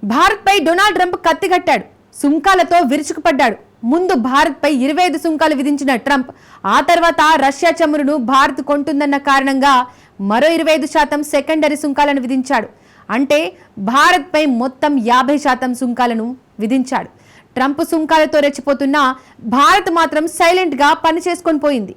భారత్పై Donald Trump కత్తిగట్టాడు. సుంకాలతో విరుచుకుపడ్డాడు. ముందు భారత్పై 25 సుంకాలు విధించిన ట్రంప్ ఆ తర్వాత రష్యా చమురును భారత్ కొంటుందన్న కారణంగా మరో 25% సెకండరీ సుంకాలను విధించాడు. అంటే భారత్పై మొత్తం 50% సుంకాలను విధించాడు. ట్రంప్ సుంకాలతో రెచ్చిపోతున్న భారత్ మాత్రం సైలెంట్గా పనిచేసుకొని పోయింది.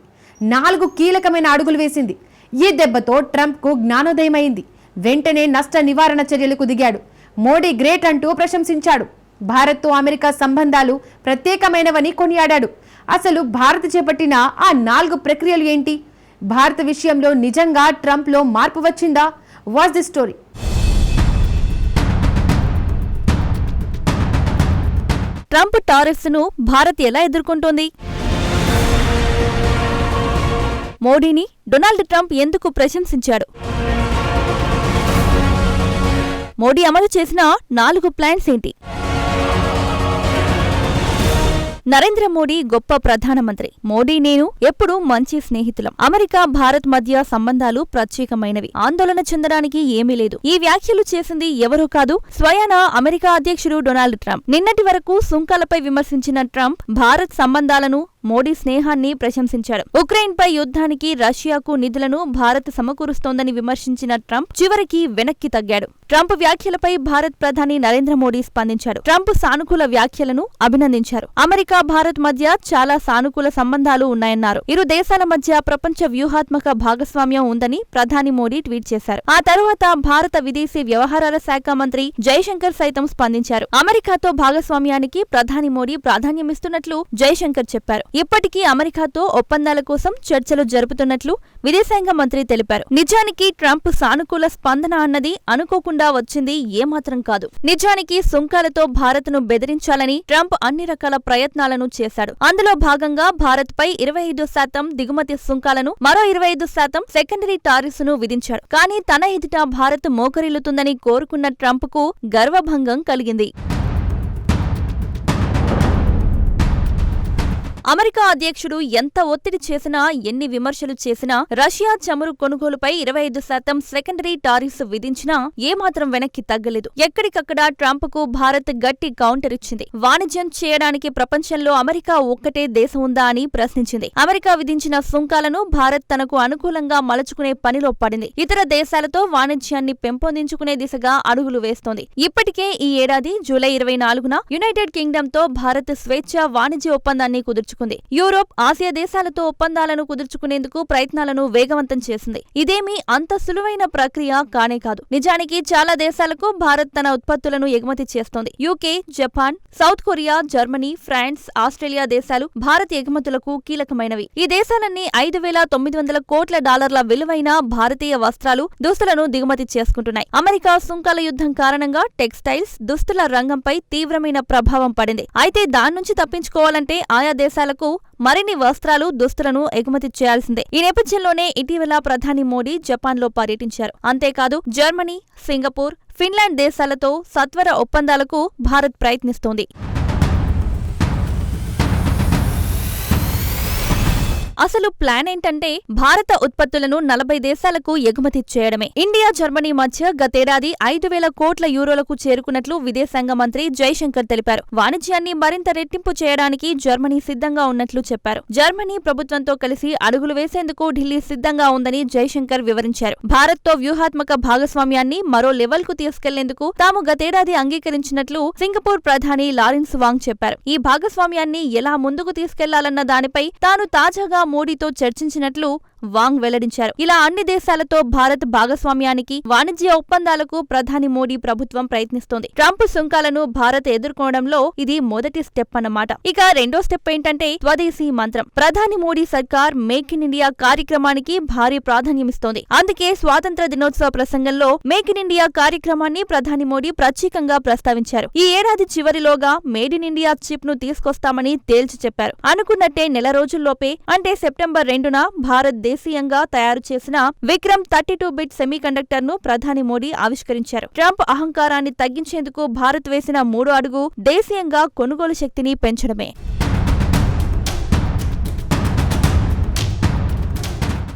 4 కీలకమైన అడుగులు వేసింది. ఈ దెబ్బతో ట్రంప్కు జ్ఞానోదయమైంది. వెంటనే నష్ట నివారణ చర్యలకు దిగాడు. మోడీ గ్రేట్ అంటూ ప్రశంసించాడు. భారత్తో అమెరికా సంబంధాలు ప్రత్యేకమైనవని కొనియాడాడు. అసలు భారత్ చేపట్టిన ఆ 4 ప్రక్రియలు ఏంటి? భారత విషయంలో నిజంగా ట్రంప్లో మార్పు వచ్చిందా? What's the story? Trump tariffs ను భారత్ ఎలా ఎదుర్కొంటోంది? మోడీని డొనాల్డ్ ట్రంప్ ఎందుకు ప్రశంసించాడు? మోడీ అమలు చేసిన 4 ప్లాన్స్ ఏంటి? నరేంద్ర మోడీ గొప్ప ప్రధానమంత్రి. మోడీ నేను ఎప్పుడూ మంచి స్నేహితులం. అమెరికా భారత్ మధ్య సంబంధాలు ప్రత్యేకమైనవి. ఆందోళన చెందడానికి ఏమీ లేదు. ఈ వ్యాఖ్యలు చేసింది ఎవరో కాదు, స్వయాన అమెరికా అధ్యక్షుడు డొనాల్డ్ ట్రంప్. నిన్నటి వరకు సుంకాలపై విమర్శించిన ట్రంప్ భారత్ సంబంధాలను, మోడీ స్నేహాన్ని ప్రశంసించాడు. ఉక్రెయిన్పై యుద్ధానికి రష్యాకు నిధులను భారత్ సమకూరుస్తోందని విమర్శించిన ట్రంప్ చివరికి వెనక్కి తగ్గాడు. ట్రంప్ వ్యాఖ్యలపై భారత్ ప్రధాని నరేంద్ర మోడీ స్పందించాడు. ట్రంప్ సానుకూల వ్యాఖ్యలను అభినందించారు. అమెరికా భారత్ మధ్య చాలా సానుకూల సంబంధాలు ఉన్నాయన్నారు. ఇరు దేశాల మధ్య ప్రపంచ వ్యూహాత్మక భాగస్వామ్యం ఉందని ప్రధాని మోడీ ట్వీట్ చేశారు. ఆ తరువాత భారత విదేశీ వ్యవహారాల శాఖ మంత్రి జైశంకర్ సైతం స్పందించారు. అమెరికాతో భాగస్వామ్యానికి ప్రధాని మోడీ ప్రాధాన్యమిస్తున్నట్లు జైశంకర్ చెప్పారు. ఇప్పటికీ అమెరికాతో ఒప్పందాల కోసం చర్చలు జరుపుతున్నట్లు విదేశాంగ మంత్రి తెలిపారు. నిజానికి ట్రంప్ సానుకూల స్పందన అన్నది అనుకోకుండా వచ్చింది ఏమాత్రం కాదు. నిజానికి సుంకాలతో భారత్ను బెదిరించాలని ట్రంప్ అన్ని రకాల ప్రయత్నాలను చేశాడు. అందులో భాగంగా భారత్పై 25% దిగుమతి సుంకాలను, మరో 25% సెకండరీ టారిఫ్స్ ను విధించాడు. కానీ తన ఎదుట భారత్ మోకరిల్లుతుందని కోరుకున్న ట్రంప్కు గర్వభంగం కలిగింది. అమెరికా అధ్యక్షుడు ఎంత ఒత్తిడి చేసినా, ఎన్ని విమర్శలు చేసినా, రష్యా చమురు కొనుగోలుపై 25% సెకండరీ టారిఫ్స్ విధించినా ఏమాత్రం వెనక్కి తగ్గలేదు. ఎక్కడికక్కడ ట్రంప్కు భారత్ గట్టి కౌంటర్ ఇచ్చింది. వాణిజ్యం చేయడానికి ప్రపంచంలో అమెరికా ఒక్కటే దేశం ఉందా అని ప్రశ్నించింది. అమెరికా విధించిన సుంకాలను భారత్ తనకు అనుకూలంగా మలుచుకునే పనిలో పడింది. ఇతర దేశాలతో వాణిజ్యాన్ని పెంపొందించుకునే దిశగా అడుగులు వేస్తోంది. ఇప్పటికే ఈ ఏడాది జూలై 24న యునైటెడ్ కింగ్డమ్తో భారత్ స్వేచ్ఛ వాణిజ్య ఒప్పందాన్ని కుదుర్చుకుంది. యూరోప్, ఆసియా దేశాలతో ఒప్పందాలను కుదుర్చుకునేందుకు ప్రయత్నాలను వేగవంతం చేసింది. ఇదేమీ అంత సులువైన ప్రక్రియ కానే కాదు. నిజానికి చాలా దేశాలకు భారత్ తన ఉత్పత్తులను ఎగుమతి చేస్తోంది. UK, Japan, South Korea, Germany, France, Australia దేశాలు భారత్ ఎగుమతులకు కీలకమైనవి. ఈ దేశాలన్నీ $5,900 కోట్ల విలువైన భారతీయ వస్త్రాలు, దుస్తులను దిగుమతి చేసుకుంటున్నాయి. అమెరికా సుంకాల యుద్ధం కారణంగా టెక్స్టైల్స్, దుస్తుల రంగంపై తీవ్రమైన ప్రభావం పడింది. అయితే దాని నుంచి తప్పించుకోవాలంటే ఆయా దేశాలకు మరిన్ని వస్త్రాలు, దుస్తులను ఎగుమతి చేయాల్సిందే. ఈ నేపథ్యంలోనే ఇటీవల ప్రధాని మోడీ జపాన్లో పర్యటించారు. అంతేకాదు జర్మనీ, సింగపూర్, ఫిన్లాండ్ దేశాలతో సత్వర ఒప్పందాలకు భారత్ ప్రయత్నిస్తోంది. అసలు ప్లాన్ ఏంటంటే భారత ఉత్పత్తులను 40 దేశాలకు ఎగుమతి చేయడమే. ఇండియా, జర్మనీ మధ్య గతేడాది 5,000 కోట్ల యూరోలకు చేరుకున్నట్లు విదేశాంగ మంత్రి జైశంకర్ తెలిపారు. వాణిజ్యాన్ని మరింత రెట్టింపు చేయడానికి జర్మనీ సిద్ధంగా ఉన్నట్లు చెప్పారు. జర్మనీ ప్రభుత్వంతో కలిసి అడుగులు వేసేందుకు ఢిల్లీ సిద్ధంగా ఉందని జైశంకర్ వివరించారు. భారత్తో వ్యూహాత్మక భాగస్వామ్యాన్ని మరో లెవెల్ కు తీసుకెళ్లేందుకు తాము గతేడాది అంగీకరించినట్లు సింగపూర్ ప్రధాని లారెన్స్ వాంగ్ చెప్పారు. ఈ భాగస్వామ్యాన్ని ఎలా ముందుకు తీసుకెళ్లాలన్న దానిపై తాను తాజాగా మోడీతో చర్చించినట్లు వాంగ్ వెల్లడించారు. ఇలా అన్ని దేశాలతో భారత్ భాగస్వామ్యానికి, వాణిజ్య ఒప్పందాలకు ప్రధాని మోడీ ప్రభుత్వం ప్రయత్నిస్తోంది. ట్రంప్ సుంకాలను భారత్ ఎదుర్కోవడంలో ఇది మొదటి స్టెప్ అన్నమాట. ఇక రెండో స్టెప్ ఏంటంటే స్వదేశీ మంత్రం. ప్రధాని మోడీ సర్కార్ మేక్ ఇన్ ఇండియా కార్యక్రమానికి భారీ ప్రాధాన్యమిస్తోంది. అందుకే స్వాతంత్ర దినోత్సవ ప్రసంగంలో మేక్ ఇన్ ఇండియా కార్యక్రమాన్ని ప్రధాని మోడీ ప్రత్యేకంగా ప్రస్తావించారు. ఈ ఏడాది చివరిలోగా మేడ్ ఇన్ ఇండియా చిప్ ను తీసుకొస్తామని తేల్చి చెప్పారు. అనుకున్నట్టే నెల రోజుల్లోపే, అంటే సెప్టెంబర్ 2న భారత్ దేశీయంగా తయారు చేసిన విక్రమ్ 32-బిట్ సెమీకండక్టర్ ను ప్రధాని మోడీ ఆవిష్కరించారు. ట్రంప్ అహంకారాన్ని తగ్గించేందుకు భారత్ వేసిన 3వ అడుగు దేశీయంగా కొనుగోలు శక్తిని పెంచడమే.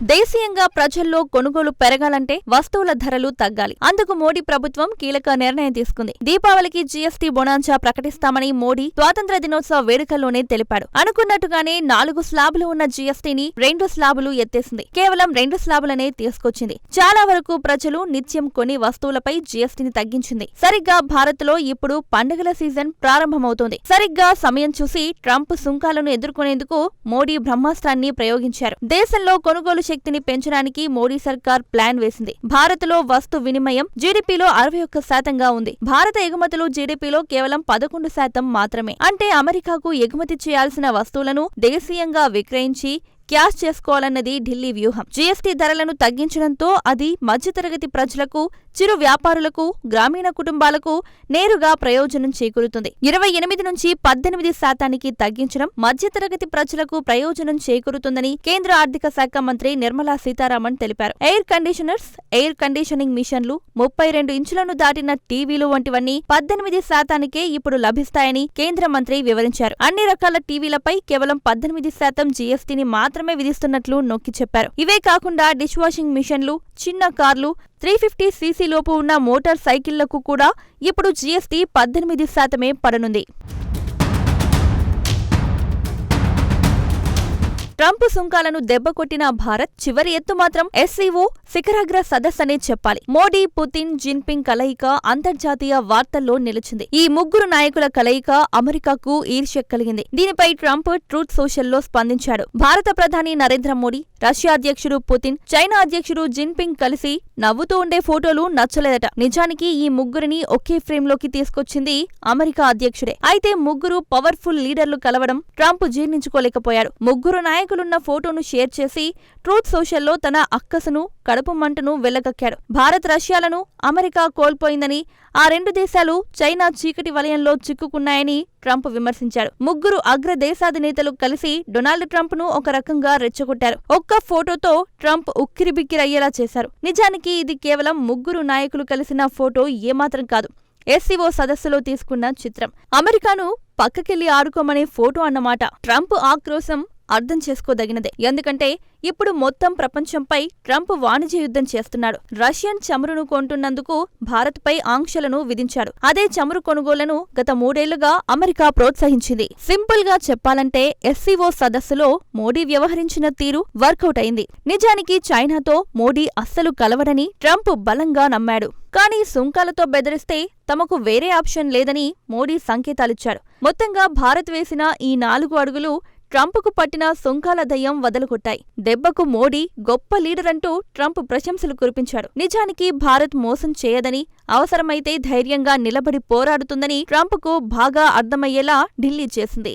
దేశీయంగా ప్రజల్లో కొనుగోలు పెరగాలంటే వస్తువుల ధరలు తగ్గాలి. అందుకు మోడీ ప్రభుత్వం కీలక నిర్ణయం తీసుకుంది. దీపావళికి జీఎస్టీ బొనాంచా ప్రకటిస్తామని మోడీ స్వాతంత్ర దినోత్సవ వేడుకల్లోనే తెలిపాడు. అనుకున్నట్టుగానే 4 స్లాబులు ఉన్న జీఎస్టీని 2 స్లాబులు ఎత్తేసింది. కేవలం 2 స్లాబులనే తీసుకొచ్చింది. చాలా వరకు ప్రజలు నిత్యం కొన్ని వస్తువులపై జీఎస్టీని తగ్గించింది. సరిగ్గా భారత్ లో ఇప్పుడు పండుగల సీజన్ ప్రారంభమవుతోంది. సరిగ్గా సమయం చూసి ట్రంప్ సుంకాలను ఎదుర్కొనేందుకు మోడీ బ్రహ్మాస్త్రాన్ని ప్రయోగించారు. దేశంలో కొనుగోలు శక్తిని పెంచడానికి మోడీ సర్కార్ ప్లాన్ వేసింది. భారత్ లో వస్తు వినిమయం జీడీపీలో 61% ఉంది. భారత ఎగుమతులు జీడీపీలో కేవలం 11% మాత్రమే. అంటే అమెరికాకు ఎగుమతి చేయాల్సిన వస్తువులను దేశీయంగా విక్రయించి క్యాష్ చేసుకోవాలన్నది ఢిల్లీ వ్యూహం. జీఎస్టీ ధరలను తగ్గించడంతో అది మధ్యతరగతి ప్రజలకు, చిరు వ్యాపారులకు, గ్రామీణ కుటుంబాలకు నేరుగా ప్రయోజనం చేకూరుతుంది. 28 నుంచి 18% తగ్గించడం మధ్యతరగతి ప్రజలకు ప్రయోజనం చేకూరుతుందని కేంద్ర ఆర్థిక శాఖ మంత్రి నిర్మలా సీతారామన్ తెలిపారు. ఎయిర్ కండిషనర్స్, ఎయిర్ కండిషనింగ్ మిషన్లు, 32 ఇంచులను దాటిన టీవీలు వంటివన్నీ 18%కే ఇప్పుడు లభిస్తాయని కేంద్ర మంత్రి వివరించారు. అన్ని రకాల టీవీలపై కేవలం 18% జీఎస్టీని మాత్రమే విధిస్తున్నట్లు నొక్కి చెప్పారు. ఇవే కాకుండా డిష్ వాషింగ్ మిషన్లు, చిన్న కార్లు, 350cc లోపు ఉన్న మోటార్ సైకిళ్లకు కూడా ఇప్పుడు జీఎస్టీ 18% పడనుంది. ట్రంప్ సుంకాలను దెబ్బకొట్టిన భారత్ చివరి ఎత్తు మాత్రం ఎస్సీఓ శిఖరాగ్ర సదస్సనే చెప్పాలి. మోడీ, పుతిన్, జిన్పింగ్ కలయిక అంతర్జాతీయ వార్తల్లో నిలిచింది. ఈ ముగ్గురు నాయకుల కలయిక అమెరికాకు ఈర్ష్య కలిగింది. దీనిపై ట్రంప్ ట్రూత్ సోషల్లో స్పందించాడు. భారత ప్రధాని నరేంద్ర మోడీ, రష్యా అధ్యక్షుడు పుతిన్, చైనా అధ్యక్షుడు జిన్పింగ్ కలిసి నవ్వుతూ ఉండే ఫోటోలు నచ్చలేదట. నిజానికి ఈ ముగ్గురిని ఒకే ఫ్రేమ్లోకి తీసుకొచ్చింది అమెరికా అధ్యక్షుడే. అయితే ముగ్గురు పవర్ఫుల్ లీడర్లు కలవడం ట్రంప్ జీర్ణించుకోలేకపోయాడు. ముగ్గురు నాయకులున్న ఫోటోను షేర్ చేసి ట్రూత్ సోషల్లో తన అక్కసును, కడుపు మంటను వెళ్లగక్కాడు. భారత్, రష్యాలను అమెరికా కోల్పోయిందని, ఆ 2 దేశాలు చైనా చీకటి వలయంలో చిక్కుకున్నాయని ట్రంప్ విమర్శించాడు. ముగ్గురు అగ్ర దేశాధినేతలు కలిసి డొనాల్డ్ ట్రంప్ ను ఒక రకంగా రెచ్చగొట్టారు. ఒక్క ఫోటోతో ట్రంప్ ఉక్కిరిబిక్కిరయ్యేలా చేశారు. నిజానికి ఇది కేవలం ముగ్గురు నాయకులు కలిసిన ఫోటో ఏమాత్రం కాదు. ఎస్సీఓ సదస్సులో తీసుకున్న చిత్రం. అమెరికాను పక్కకెళ్లి ఆడుకోమనే ఫోటో అన్నమాట. ట్రంప్ ఆక్రోశం అర్థం చేసుకోదగినదే. ఎందుకంటే ఇప్పుడు మొత్తం ప్రపంచంపై ట్రంప్ వాణిజ్య యుద్ధం చేస్తున్నాడు. రష్యన్ చమురును కొంటున్నందుకు భారత్పై ఆంక్షలను విధించాడు. అదే చమురు కొనుగోళ్లను గత 3 ఏళ్లుగా అమెరికా ప్రోత్సహించింది. సింపుల్ గా చెప్పాలంటే ఎస్సీఓ సదస్సులో మోడీ వ్యవహరించిన తీరు వర్కౌట్ అయింది. నిజానికి చైనాతో మోడీ అస్సలు కలవడని ట్రంప్ బలంగా నమ్మాడు. కానీ సుంకాలతో బెదిరిస్తే తమకు వేరే ఆప్షన్ లేదని మోడీ సంకేతాలిచ్చాడు. మొత్తంగా భారత్ వేసిన ఈ 4 అడుగులు ట్రంప్కు పట్టిన సుంకాల దయ్యం వదలుకొట్టాయి. దెబ్బకు మోడీ గొప్ప లీడర్ అంటూ ట్రంప్ ప్రశంసలు కురిపించాడు. నిజానికి భారత్ మోసం చేయదని, అవసరమైతే ధైర్యంగా నిలబడి పోరాడుతుందని ట్రంప్కు బాగా అర్థమయ్యేలా ఢిల్లీ చేసింది.